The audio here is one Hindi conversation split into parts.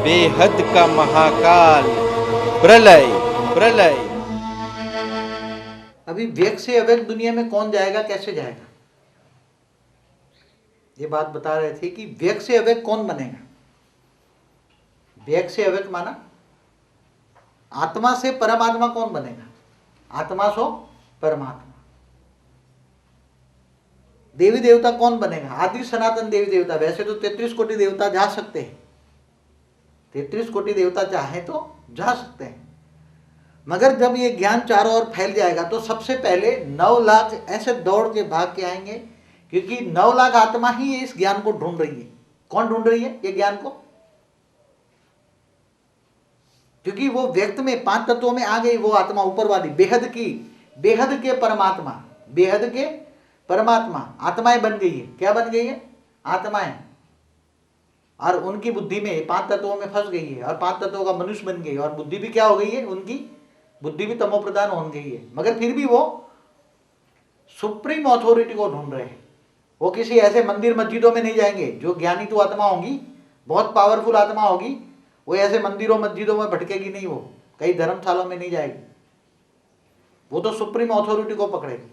बेहद का महाकाल प्रलय प्रलय। अभी व्यक्त से अव्यक्त दुनिया में कौन जाएगा, कैसे जाएगा? ये बात बता रहे थे कि व्यक्त से अव्यक्त कौन बनेगा। व्यक्त से अव्यक्त माना आत्मा से परमात्मा कौन बनेगा? आत्मा सो परमात्मा। देवी देवता कौन बनेगा? आदि सनातन देवी देवता। वैसे तो 33 कोटि देवता जा सकते हैं, 33 कोटि देवता चाहे तो जा सकते हैं, मगर जब ये ज्ञान चारों ओर फैल जाएगा तो सबसे पहले 9 लाख ऐसे दौड़ के भाग के आएंगे, क्योंकि 9 लाख आत्मा ही इस ज्ञान को ढूंढ रही है। कौन ढूंढ रही है ये ज्ञान को? क्योंकि वो व्यक्त में 5 तत्वों में आ गई वो आत्मा ऊपर वाली, बेहद की, बेहद के परमात्मा, बेहद के परमात्मा आत्माएं बन गई है। क्या बन गई है? आत्माएं। और उनकी बुद्धि में 5 तत्वों में फंस गई है, और 5 तत्वों का मनुष्य बन गई, और बुद्धि भी क्या हो गई है? उनकी बुद्धि भी तमो प्रधान हो गई है। मगर फिर भी वो सुप्रीम अथॉरिटी को ढूंढ रहे हैं। वो किसी ऐसे मंदिर मस्जिदों में नहीं जाएंगे। जो ज्ञानी तो आत्मा होंगी, बहुत पावरफुल आत्मा होगी, वो ऐसे मंदिरों मस्जिदों में भटकेगी नहीं, वो कई धर्मशालाओं में नहीं जाएगी। वो तो सुप्रीम अथॉरिटी को पकड़ेगी।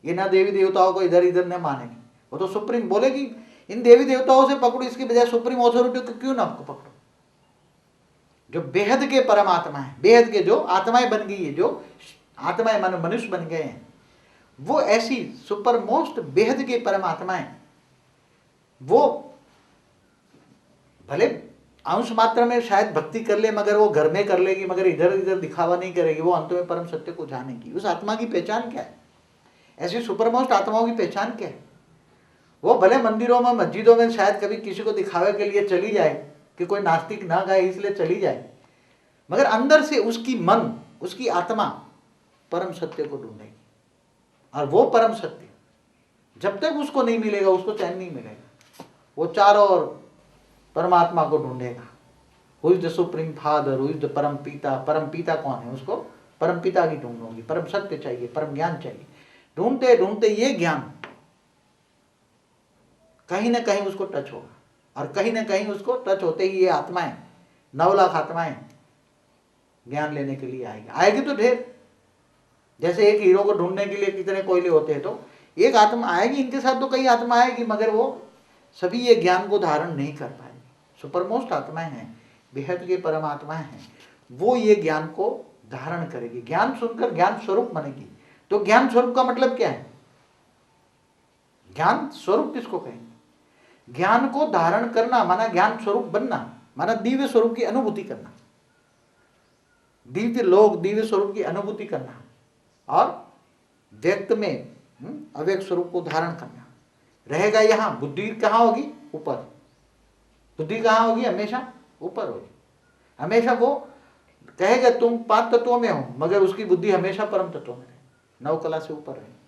ये ना देवी देवताओं को इधर इधर न मानेगी। वो तो सुप्रीम बोलेगी इन देवी देवताओं से पकड़ो, इसकी बजाय सुप्रीम अथॉरिटी को क्यों ना आपको पकड़ो। जो बेहद के परमात्मा है, बेहद के जो आत्माएं बन गई है, जो आत्माएं मानो मनुष्य बन गए हैं, वो ऐसी सुपर मोस्ट बेहद के परमात्माएं, वो भले अंश मात्रा में शायद भक्ति कर ले, मगर वो घर में कर लेगी, मगर इधर इधर दिखावा नहीं करेगी। वो अंत में परम सत्य को जानेगी। उस आत्मा की पहचान क्या है? ऐसी सुपर मोस्ट आत्माओं की पहचान क्या है? वो भले मंदिरों में मस्जिदों में शायद कभी किसी को दिखावे के लिए चली जाए कि कोई नास्तिक ना गाए इसलिए चली जाए, मगर अंदर से उसकी मन, उसकी आत्मा परम सत्य को ढूंढेगी। और वो परम सत्य जब तक उसको नहीं मिलेगा, उसको चैन नहीं मिलेगा। वो चारों ओर परमात्मा को ढूंढेगा। Who is the supreme father, who is the परम पिता। परम पिता कौन है? उसको परम पिता की ढूंढ होगी। परम सत्य चाहिए, परम ज्ञान चाहिए। ढूंढते ढूंढते ये ज्ञान कहीं ना कहीं उसको टच होगा, और कहीं ना कहीं उसको टच होते ही ये आत्माएं, 9 लाख आत्माएं ज्ञान लेने के लिए आएगी तो ढेर। जैसे एक हीरो को ढूंढने के लिए कितने कोयले होते हैं, तो एक आत्मा आएगी, इनके साथ तो कई आत्मा आएगी, मगर वो सभी ये ज्ञान को धारण नहीं कर पाएंगे। सुपरमोस्ट आत्माएं हैं, बेहद के परमात्माएं हैं, वो ये ज्ञान को धारण करेगी। ज्ञान सुनकर ज्ञान स्वरूप बनेगी। तो ज्ञान स्वरूप का मतलब क्या है? ज्ञान स्वरूप किसको कहेंगे? ज्ञान को धारण करना माना ज्ञान स्वरूप बनना, माना दिव्य स्वरूप की अनुभूति करना, दिव्य लोक, दिव्य स्वरूप की अनुभूति करना, और व्यक्त में अव्यक्त स्वरूप को धारण करना। रहेगा यहाँ। बुद्धि कहाँ होगी? ऊपर। बुद्धि कहाँ होगी? हमेशा ऊपर होगी। हमेशा वो कहेगा तुम 5 तत्वों में हो, मगर उसकी बुद्धि हमेशा परम तत्वों में है, 9 कला से ऊपर है।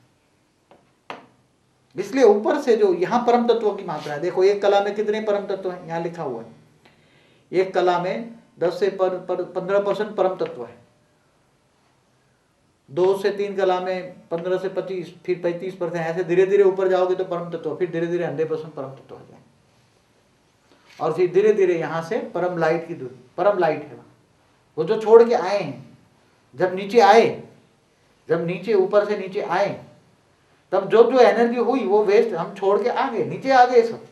इसलिए ऊपर से जो यहाँ परम तत्वों की मात्रा है, देखो एक कला में कितने परम तत्व हैं, यहाँ लिखा हुआ है। एक कला में 10 से 15% परम तत्व है, 2 से 3 कला में 15 से 25, फिर 35%। ऐसे धीरे धीरे ऊपर जाओगे तो परम तत्व, फिर धीरे धीरे 100% परम तत्व हो जाएंगे, और फिर धीरे धीरे यहाँ से परम लाइट की दूरी, परम लाइट है वो जो छोड़ के आए हैं। जब नीचे आए, जब नीचे ऊपर से नीचे आए, तब जो जो एनर्जी हुई वो वेस्ट हम छोड़ के आ गए, नीचे आ गए सब।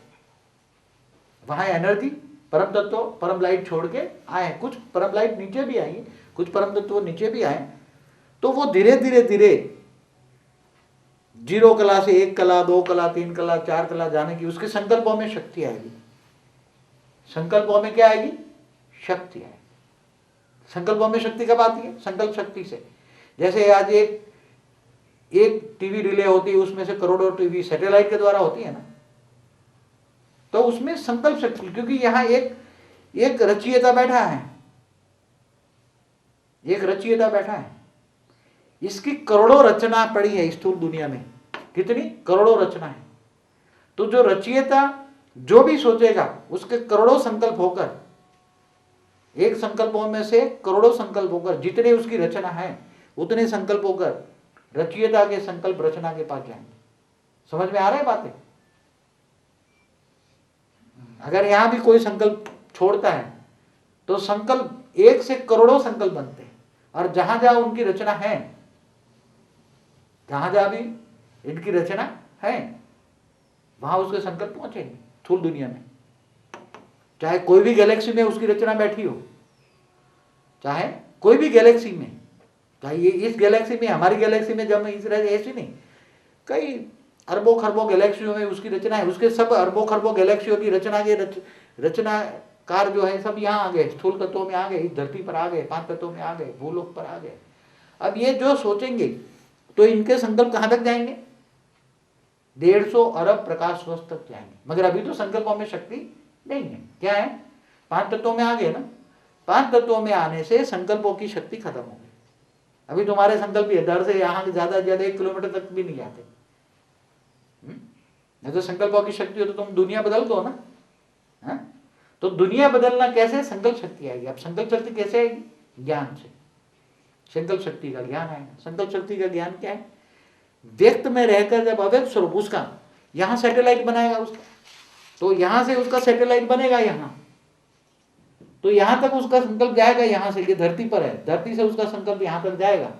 वहां एनर्जी परम तत्व, परम लाइट छोड़ के आए। कुछ परम लाइट नीचे भी आई, कुछ परम तत्व नीचे भी आए। तो वो धीरे धीरे धीरे 0 कला से 1 कला, 2 कला, 3 कला, 4 कला जाने की उसके संकल्पों में शक्ति आएगी। संकल्पों में क्या आएगी? शक्ति आएगी। संकल्पों में शक्ति कब आती है? संकल्प शक्ति से। जैसे आज एक टीवी रिले होती है, उसमें से करोड़ों टीवी सैटेलाइट के द्वारा होती है ना, तो उसमें संकल्प शक्ति, क्योंकि यहाँ एक रचयिता बैठा है, एक रचयिता बैठा है। इसकी करोड़ों रचना पड़ी है स्थूल दुनिया में। कितनी? करोड़ों रचना है। तो जो रचयिता जो भी सोचेगा उसके करोड़ों संकल्प होकर, एक संकल्पों में से करोड़ों संकल्प होकर, जितने उसकी रचना है उतने संकल्प होकर रचयिता के संकल्प रचना के पास जाएंगे। समझ में आ रहा है बातें? अगर यहां भी कोई संकल्प छोड़ता है तो संकल्प एक से करोड़ों संकल्प बनते हैं, और जहां जहां उनकी रचना है, जहां जहां भी इनकी रचना है, वहां उसके संकल्प पहुंचेंगे स्थूल दुनिया में। चाहे कोई भी गैलेक्सी में उसकी रचना बैठी हो, चाहे कोई भी गैलेक्सी में, चाहे ये इस गैलेक्सी में, हमारी गैलेक्सी में जब इस ऐसी नहीं, कई अरबों खरबों गैलेक्सियों में उसकी रचना है। उसके सब अरबों खरबों गैलेक्सियों की रचना के रचनाकार जो है सब यहाँ आ गए, स्थूल तत्वों में आ गए, इस धरती पर आ गए, 5 तत्वों में आ गए, भूलोक पर आ गए। अब ये जो सोचेंगे तो इनके संकल्प कहाँ तक जाएंगे? 150 अरब प्रकाश वर्ष तक जाएंगे। मगर अभी तो संकल्पों में शक्ति नहीं है। क्या है? 5 तत्वों में आ गए ना। 5 तत्वों में आने से संकल्पों की शक्ति खत्म हो गई। अभी तुम्हारे संकल्प इधर से यहाँ ज्यादा से ज्यादा 1 किलोमीटर तक भी नहीं जाते। नहीं तो संकल्पों की शक्ति हो तो तुम दुनिया बदल दो ना। है? तो दुनिया बदलना कैसे? संकल्प शक्ति आएगी। अब संकल्प शक्ति कैसे आएगी? ज्ञान से। संकल्प शक्ति का ज्ञान आएगा। संकल्प शक्ति का ज्ञान क्या है? व्यक्त में रहकर जब अव्यक्त स्वरूप उसका यहां सैटेलाइट बनाएगा उसका, तो यहां से उसका सैटेलाइट बनेगा यहां, तो यहां तक उसका संकल्प जाएगा। यहां से, ये धरती पर है, धरती से उसका संकल्प यहां तक जाएगा,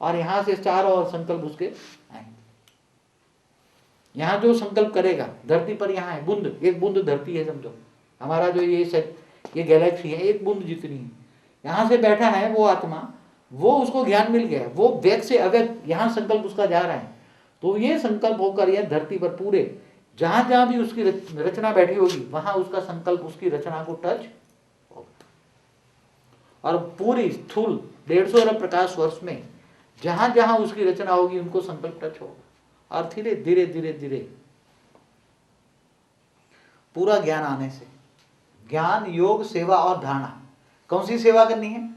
और यहां से चारों और संकल्प उसके आएंगे। यहां जो संकल्प करेगा धरती पर, यहां है बूंद, एक बूंद धरती है समझो। हमारा जो ये गैलेक्सी है एक बूंद जितनी है। यहां से बैठा है वो आत्मा, वो उसको ज्ञान मिल गया, वो व्यक्त से अव्यक्त यहां संकल्प उसका जा रहा है। तो ये संकल्प होकर यह धरती पर पूरे जहां जहां भी उसकी रचना बैठी होगी वहां उसका संकल्प उसकी रचना को टच होगा। और पूरी स्थूल 150 अरब प्रकाश वर्ष में जहां जहां उसकी रचना होगी उनको संकल्प टच होगा। और धीरे धीरे धीरे धीरे पूरा ज्ञान आने से, ज्ञान, योग, सेवा और धारणा। कौन सी सेवा करनी है?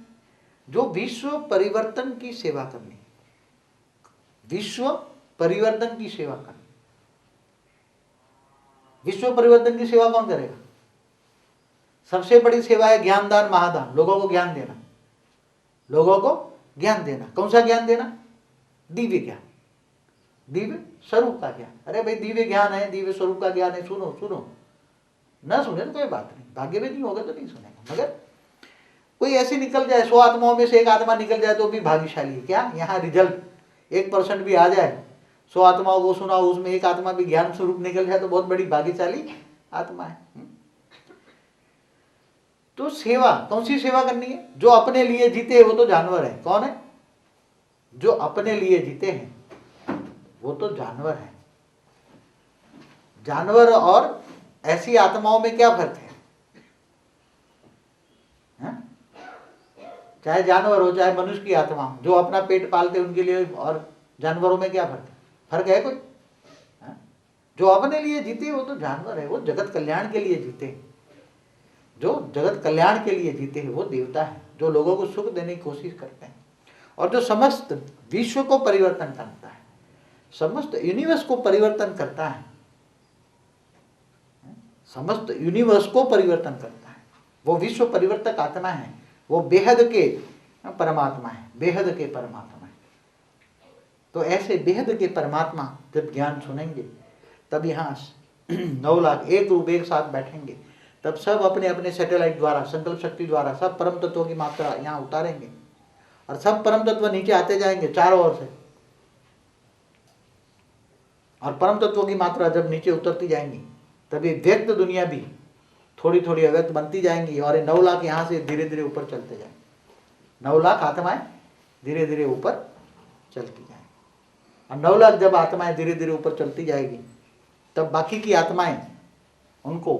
जो विश्व परिवर्तन की सेवा करनी है। विश्व परिवर्तन की सेवा करनी। विश्व परिवर्तन की सेवा कौन करेगा? सबसे बड़ी सेवा है ज्ञान दान महादान, लोगों को ज्ञान देना। लोगों को ज्ञान देना। कौन सा ज्ञान देना? दिव्य ज्ञान, दिव्य स्वरूप का ज्ञान। अरे भाई दिव्य ज्ञान है, दिव्य स्वरूप का ज्ञान है, सुनो सुनो। ना सुने तो कोई बात नहीं, भाग्य में नहीं होगा तो नहीं सुनेगा। मगर कोई ऐसी निकल जाए, 100 आत्माओं में से एक आत्मा निकल जाए तो भी भाग्यशाली है। क्या यहाँ रिजल्ट 1% भी आ जाए, 100 आत्माओं को सुना, उसमें एक आत्मा भी ज्ञान स्वरूप निकल जाए तो बहुत बड़ी भाग्यशाली आत्मा है। तो सेवा, कौन सी सेवा करनी है? जो अपने लिए जीते हैं वो तो जानवर है। कौन है? जो अपने लिए जीते हैं वो तो जानवर है। जानवर और ऐसी आत्माओं में क्या फर्क है? चाहे जानवर हो चाहे मनुष्य की आत्मा हो, जो अपना पेट पालते उनके लिए और जानवरों में क्या फर्क है? फर्क है कोई? जो अपने लिए जीते वो तो जानवर है, वो जगत कल्याण के लिए जीते। जो जगत कल्याण के लिए जीते हैं वो देवता है, जो लोगों को सुख देने की कोशिश करते हैं। और जो समस्त विश्व को परिवर्तन करता है, समस्त यूनिवर्स को परिवर्तन करता है, समस्त यूनिवर्स को परिवर्तन करता है, वो विश्व परिवर्तक आत्मा है। वो बेहद के परमात्मा है, बेहद के परमात्मा है। तो ऐसे बेहद के परमात्मा जब ज्ञान सुनेंगे तब यहाँ 9 लाख एक रूप एक साथ बैठेंगे, तब सब अपने अपने सैटेलाइट द्वारा, संकल्प शक्ति द्वारा सब परम तत्वों की मात्रा यहाँ उतारेंगे, और सब परम तत्व नीचे आते जाएंगे चारों ओर से। और परम तत्वों की मात्रा जब नीचे उतरती जाएंगी तब ये व्यक्त दुनिया भी थोड़ी थोड़ी अव्यक्त बनती जाएंगी, और ये 9 लाख यहाँ से धीरे धीरे ऊपर चलते जाएंगे। 9 लाख आत्माएं धीरे धीरे ऊपर चलती जाएंगी। और 9 लाख जब आत्माएं धीरे धीरे ऊपर चलती जाएगी तब बाकी की आत्माएं उनको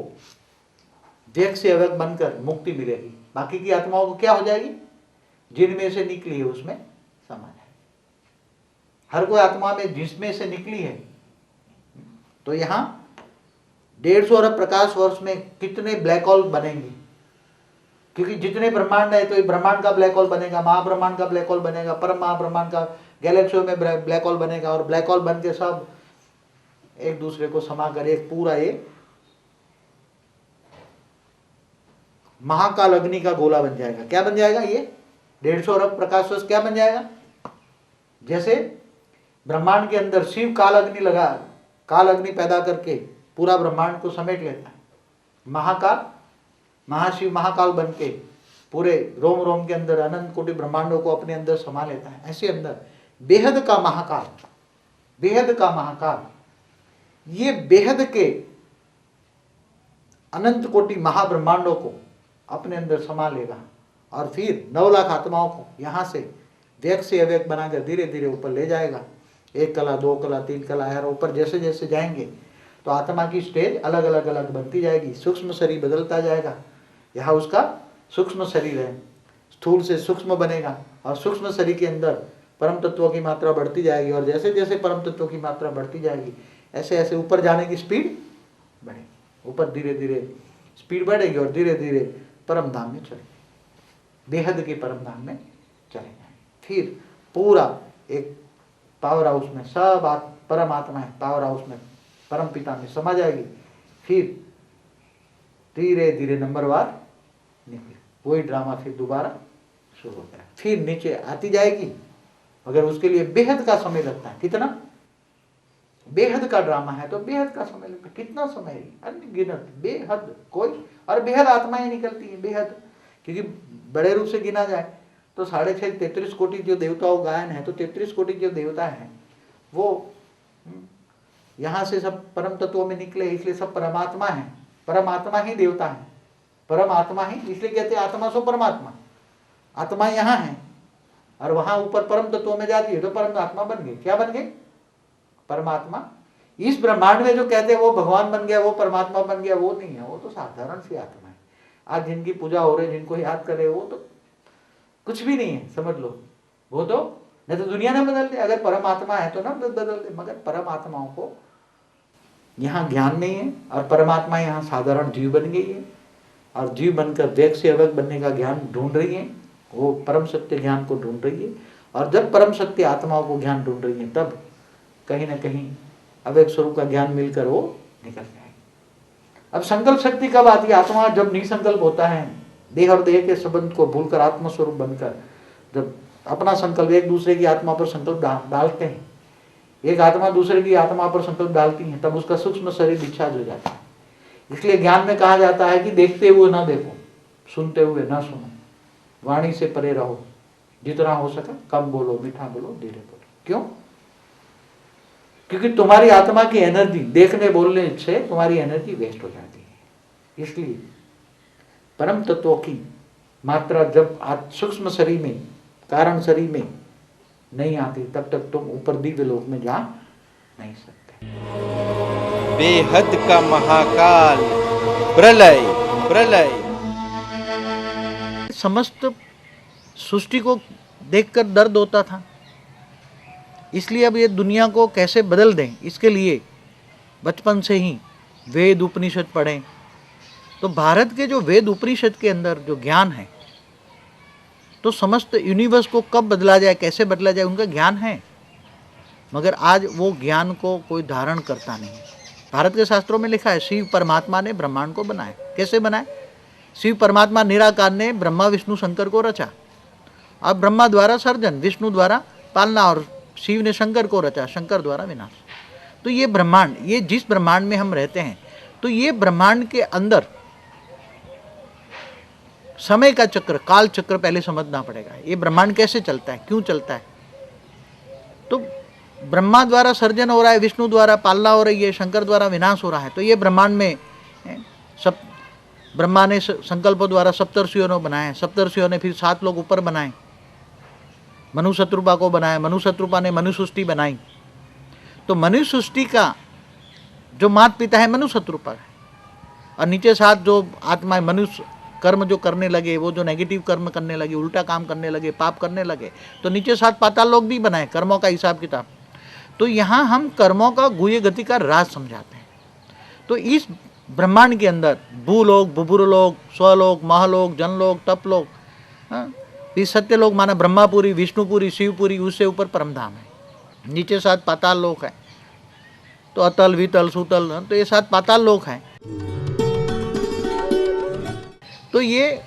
व्यक्त से अव्यक्त बनकर मुक्ति मिलेगी। बाकी की आत्माओं को क्या हो जाएगी? जिनमें से निकली है उसमें समा जाएगी। हर कोई आत्मा में जिसमें से निकली है। तो यहाँ 150 अरब प्रकाश वर्ष में कितने ब्लैक होल बनेंगे? क्योंकि जितने ब्रह्मांड है तो ये ब्रह्मांड का ब्लैक होल बनेगा, महाब्रह्मांड का ब्लैक होल बनेगा, परम महाब्रह्मांड का गैलेक्सियों में ब्लैक होल बनेगा, और ब्लैक होल बन के सब एक दूसरे को समा कर एक पूरा ये महाकाल अग्नि का गोला बन जाएगा। क्या बन जाएगा? ये 150 अरब प्रकाश वर्ष क्या बन जाएगा? जैसे ब्रह्मांड के अंदर शिव काल अग्नि लगा, काल अग्नि पैदा करके पूरा ब्रह्मांड को समेट लेता है। महाकाल, महाशिव महाकाल बन के पूरे रोम रोम के अंदर अनंत कोटि ब्रह्मांडों को अपने अंदर समा लेता है, ऐसे अंदर बेहद का महाकाल, बेहद का महाकाल, ये बेहद के अनंत कोटि महाब्रह्मांडों को अपने अंदर समा लेगा और फिर 9 लाख आत्माओं को यहाँ से व्यक्त से अव्यक्त बनाकर धीरे धीरे ऊपर ले जाएगा। 1 कला, 2 कला, 3 कला, यार ऊपर जैसे जैसे जाएंगे तो आत्मा की स्टेज अलग अलग अलग बनती जाएगी, सूक्ष्म शरीर बदलता जाएगा। यहाँ उसका सूक्ष्म शरीर है, स्थूल से सूक्ष्म बनेगा और सूक्ष्म शरीर के अंदर परम तत्वों की मात्रा बढ़ती जाएगी और जैसे जैसे परम तत्वों की मात्रा बढ़ती जाएगी ऐसे ऐसे ऊपर जाने की स्पीड बढ़ेगी, ऊपर धीरे धीरे स्पीड बढ़ेगी और धीरे धीरे परम धाम में चलेगी, बेहद के परम धाम में चले जाएंगे। फिर पूरा एक पावर हाउस में सब परमात्मा है, पावर हाउस में परम पिता में समा जाएगी। फिर धीरे धीरे नंबरवार निकले, वही ड्रामा फिर दोबारा शुरू हो गया, फिर नीचे आती जाएगी, मगर उसके लिए बेहद का समय लगता है। कितना? बेहद का ड्रामा है तो बेहद का समय लगता है। कितना समय? अनगिनत, बेहद कोई, और बेहद आत्माएं निकलती है, बेहद, क्योंकि बड़े रूप से गिना जाए तो 6.5 33 कोटि जो देवताओं गायन है, तो 33 कोटि जो देवता है वो यहाँ से सब परम तत्वों में निकले, इसलिए सब परमात्मा है, परमात्मा ही देवता है, परमात्मा ही, इसलिए कहते हैं आत्मा सो परमात्मा। आत्मा यहाँ है और वहां ऊपर परम तत्वों में जाती है तो परमात्मा बन गई। क्या बन गई? परमात्मा। इस ब्रह्मांड में जो कहते हैं वो भगवान बन गया, वो परमात्मा बन गया, वो नहीं है, वो तो साधारण सी आत्मा है। आज जिनकी पूजा हो रही है, जिनको याद करे, वो तो कुछ भी नहीं है, समझ लो। वो तो नहीं तो दुनिया ने बदल दे, अगर परमात्मा है तो ना बदल दे, मगर परमात्माओं को यहाँ ज्ञान नहीं है और परमात्मा यहाँ साधारण जीव बन गई है और जीव बनकर व्यक्त से अव्यक्त बनने का ज्ञान ढूंढ रही है, वो परम सत्य ज्ञान को ढूंढ रही है। और जब परम सत्य आत्माओं को ज्ञान ढूंढ रही है तब कहीं ना कहीं अव्यक्त स्वरूप का ज्ञान मिलकर वो निकल जाएगी। अब संकल्प शक्ति कब आती है? आत्मा जब निसंकल्प होता है, देह और देह के संबंध को भूलकर आत्मस्वरूप बनकर जब अपना संकल्प, एक दूसरे की आत्मा पर संकल्प डालते हैं, एक आत्मा दूसरे की आत्मा पर संकल्प डालती है, तब उसका सूक्ष्म शरीर डिस्चार्ज हो जाता है। इसलिए ज्ञान में कहा जाता है कि देखते हुए ना देखो, सुनते हुए ना सुनो, वाणी से परे रहो, जितना हो सका कम बोलो, मीठा बोलो, धीरे बोलो। क्यों? क्योंकि तुम्हारी आत्मा की एनर्जी देखने बोलने से तुम्हारी एनर्जी वेस्ट हो जाती है। इसलिए परम तत्वों की मात्रा जब सूक्ष्म शरीर में, कारण शरीर में नहीं आती, तब तक तुम ऊपर दिव्य लोक में जा नहीं सकते। बेहद का महाकाल, प्रलय, प्रलय। समस्त सृष्टि को देखकर दर्द होता था, इसलिए अब ये दुनिया को कैसे बदल दें, इसके लिए बचपन से ही वेद उपनिषद पढ़ें। तो भारत के जो वेद उपनिषद के अंदर जो ज्ञान है, तो समस्त यूनिवर्स को कब बदला जाए, कैसे बदला जाए, उनका ज्ञान है, मगर आज वो ज्ञान को कोई धारण करता नहीं है। भारत के शास्त्रों में लिखा है शिव परमात्मा ने ब्रह्मांड को बनाया। कैसे बनाए? शिव परमात्मा निराकार ने ब्रह्मा विष्णु शंकर को रचा। अब ब्रह्मा द्वारा सर्जन, विष्णु द्वारा पालना और शिव ने शंकर को रचा, शंकर द्वारा विनाश। तो ये ब्रह्मांड, ये जिस ब्रह्मांड में हम रहते हैं, तो ये ब्रह्मांड के अंदर समय का चक्र, काल चक्र पहले समझना पड़ेगा। ये ब्रह्मांड कैसे चलता है, क्यों चलता है? तो ब्रह्मा द्वारा सर्जन हो रहा है, विष्णु द्वारा पालना हो रही है, शंकर द्वारा विनाश हो रहा है। तो ये ब्रह्मांड में सब ब्रह्मा ने संकल्पों द्वारा सप्तर्षियों ने बनाए, सप्तर्षियों ने फिर 7 लोग ऊपर बनाए, मनु शत्रुपा को बनाया, मनु शत्रुपा ने मनु सृष्टि बनाई। तो मनु सृष्टि का जो माता पिता है मनु शत्रुपा है, और नीचे 7 जो आत्माएं मनुष्य कर्म जो करने लगे, वो जो नेगेटिव कर्म करने लगे, उल्टा काम करने लगे, पाप करने लगे, तो नीचे 7 पाताल लोग भी बनाए, कर्मों का हिसाब किताब। तो यहाँ हम कर्मों का गुह्य गति का राज समझाते हैं। तो इस ब्रह्मांड के अंदर भूलोक, बुभुरलोक, स्वलोक, महलोक, जनलोक, तपलोक, ये सत्यलोक माना ब्रह्मापुरी, विष्णुपुरी, शिवपुरी, उससे ऊपर परमधाम है। नीचे 7 पाताल लोक है, तो अतल, वितल, सुतल, तो ये 7 पाताल लोक हैं। तो ये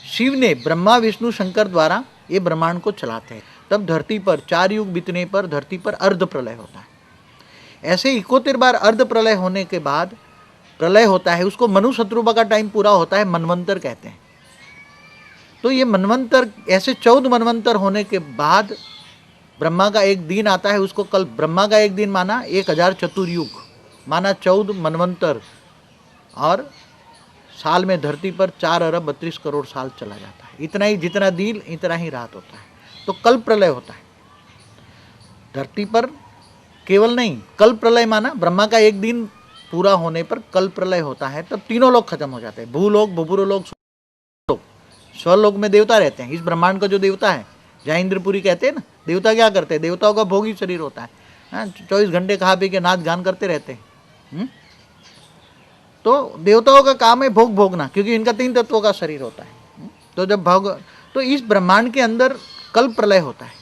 शिव ने ब्रह्मा विष्णु शंकर द्वारा ये ब्रह्मांड को चलाते हैं। तब धरती पर 4 युग बीतने पर धरती पर अर्ध प्रलय होता है। ऐसे 71 बार अर्ध प्रलय होने के बाद प्रलय होता है, उसको मनु शत्रुपा का टाइम पूरा होता है, मनवंतर कहते हैं। तो ये मनवंतर, ऐसे 14 मनवंतर होने के बाद ब्रह्मा का एक दिन आता है, उसको कल ब्रह्मा का एक दिन माना 1000 चतुर्युग, माना 14 मनवंतर, और साल में धरती पर 4 अरब 32 करोड़ साल चला जाता है। इतना ही, जितना दिन इतना ही रात होता है। तो कल प्रलय होता है धरती पर, केवल नहीं, कल प्रलय माना ब्रह्मा का एक दिन पूरा होने पर कल प्रलय होता है। तब तीनों लोग खत्म हो जाते हैं, भूलोक, भूपुरलोक, स्वलोक में देवता रहते हैं। इस ब्रह्मांड का जो देवता है, जहाँ इंद्रपुरी कहते हैं ना, देवता क्या करते हैं, देवताओं का भोगी शरीर होता है, 24 घंटे खा पी के नाच गान करते रहते हैं। तो देवताओं का काम है भोग भोगना, क्योंकि इनका 3 तत्वों का शरीर होता है। तो जब भोग, तो इस ब्रह्मांड के अंदर कल प्रलय होता है।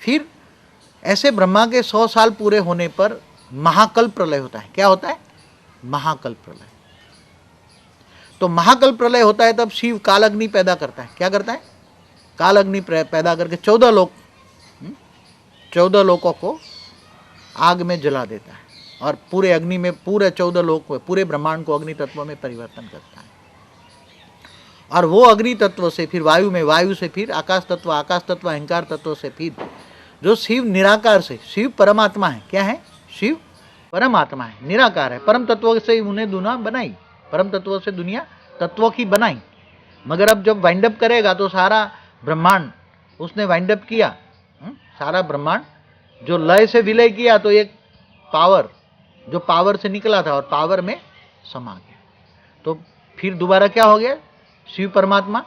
फिर ऐसे ब्रह्मा के 100 साल पूरे होने पर महाकल प्रलय होता है। क्या होता है? महाकल प्रलय। तो महाकल प्रलय होता है, तब शिव काल अग्नि पैदा करता है। क्या करता है? काल अग्नि पैदा करके 14 लोकों को आग में जला देता है, और पूरे अग्नि में, पूरे 14 लोक में, पूरे ब्रह्मांड को अग्नि तत्व में परिवर्तन करता है। और वो अग्नि तत्व से फिर वायु में, वायु से फिर आकाश तत्व, आकाश तत्व अहंकार तत्व से फिर जो शिव निराकार से, शिव परमात्मा है। क्या है? शिव परमात्मा है, निराकार है। परम तत्व से उन्हें दुनिया बनाई, परम तत्व से दुनिया तत्वों की बनाई। मगर अब जब वाइंड अप करेगा तो सारा ब्रह्मांड उसने वाइंड अप किया, सारा ब्रह्मांड जो लय से विलय किया, तो एक पावर, जो पावर से निकला था और पावर में समा गया। तो फिर दोबारा क्या हो गया? शिव परमात्मा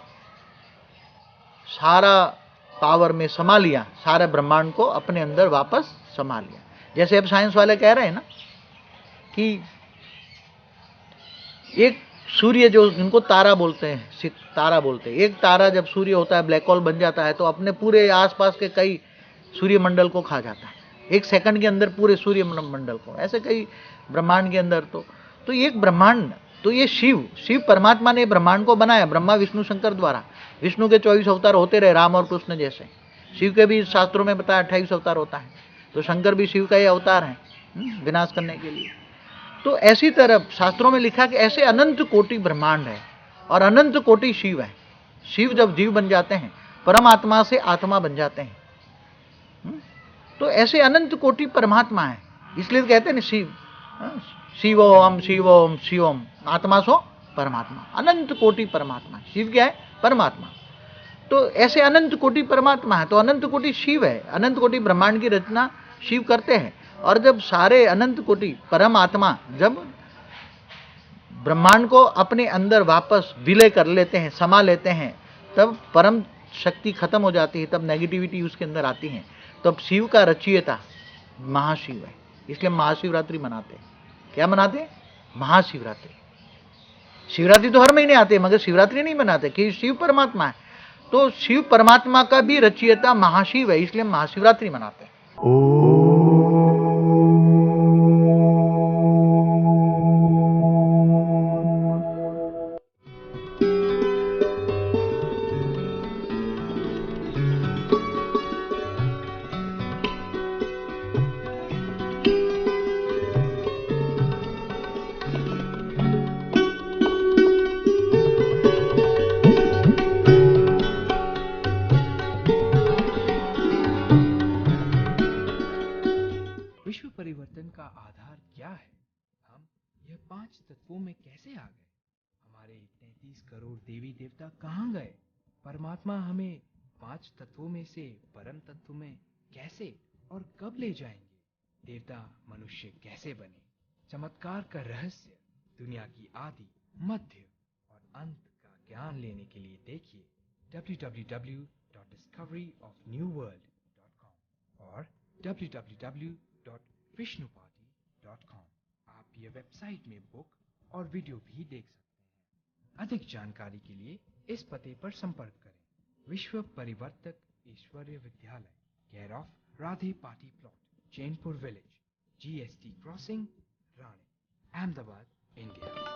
सारा पावर में समा लिया, सारे ब्रह्मांड को अपने अंदर वापस समा लिया। जैसे अब साइंस वाले कह रहे हैं ना कि एक सूर्य, जो इनको तारा बोलते हैं, तारा बोलते हैं, एक तारा जब सूर्य होता है, ब्लैक होल बन जाता है, तो अपने पूरे आसपास के कई सूर्यमंडल को खा जाता है, 1 सेकंड के अंदर पूरे सूर्यमंडल को। ऐसे कई ब्रह्मांड के अंदर तो एक ब्रह्मांड, तो ये शिव परमात्मा ने ब्रह्मांड को बनाया, ब्रह्मा विष्णु शंकर द्वारा। विष्णु के 24 अवतार होते रहे, राम और कृष्ण जैसे। शिव के भी शास्त्रों में बताया 28 अवतार होता है। तो शंकर भी शिव का ही अवतार है, विनाश करने के लिए। तो ऐसी तरह शास्त्रों में लिखा कि ऐसे अनंत कोटि ब्रह्मांड है और अनंत कोटि शिव है। शिव जब जीव बन जाते हैं, परमात्मा से आत्मा बन जाते हैं। तो ऐसे अनंत कोटि परमात्मा है, इसलिए कहते हैं ना शिव, शिवोम शिवोम शिवोम, आत्मा सो परमात्मा, अनंत कोटि परमात्मा। शिव क्या है? परमात्मा। तो ऐसे अनंत कोटि परमात्मा है, तो अनंत कोटि शिव है। अनंत कोटि ब्रह्मांड की रचना शिव करते हैं। और जब सारे अनंत कोटि परमात्मा जब ब्रह्मांड को अपने अंदर वापस विलय कर लेते हैं, समा लेते हैं, तब परम शक्ति खत्म हो जाती है, तब नेगेटिविटी उसके अंदर आती है। तब शिव का रचयिता महाशिव है, इसलिए महाशिवरात्रि मनाते हैं। क्या मनाते हैं? महाशिवरात्रि। शिवरात्रि तो हर महीने आते हैं, मगर शिवरात्रि नहीं मनाते, कि शिव परमात्मा है। तो शिव परमात्मा का भी रचयिता महाशिव है, इसलिए महाशिवरात्रि मनाते हैं। विश्व परिवर्तन का आधार क्या है? हम यह 5 तत्वों में कैसे आ गए? हमारे 33 करोड़ देवी देवता कहाँ गए? परमात्मा हमें 5 तत्वों में से परम तत्व में कैसे और कब ले जाएंगे? देवता मनुष्य कैसे बने? चमत्कार का रहस्य, दुनिया की आदि, मध्य और अंत का ज्ञान लेने के लिए देखिए www.discoveryofnewworld.com और www.vishnupati.com। आप ये वेबसाइट में बुक और वीडियो भी देख सकते हैं। अधिक जानकारी के लिए इस पते पर संपर्क करें। विश्व Parivartak Ishwariya Vidyalaya, care of Radhe Pati plot, Chainpur village, GST crossing, Rane, Ahmedabad, India.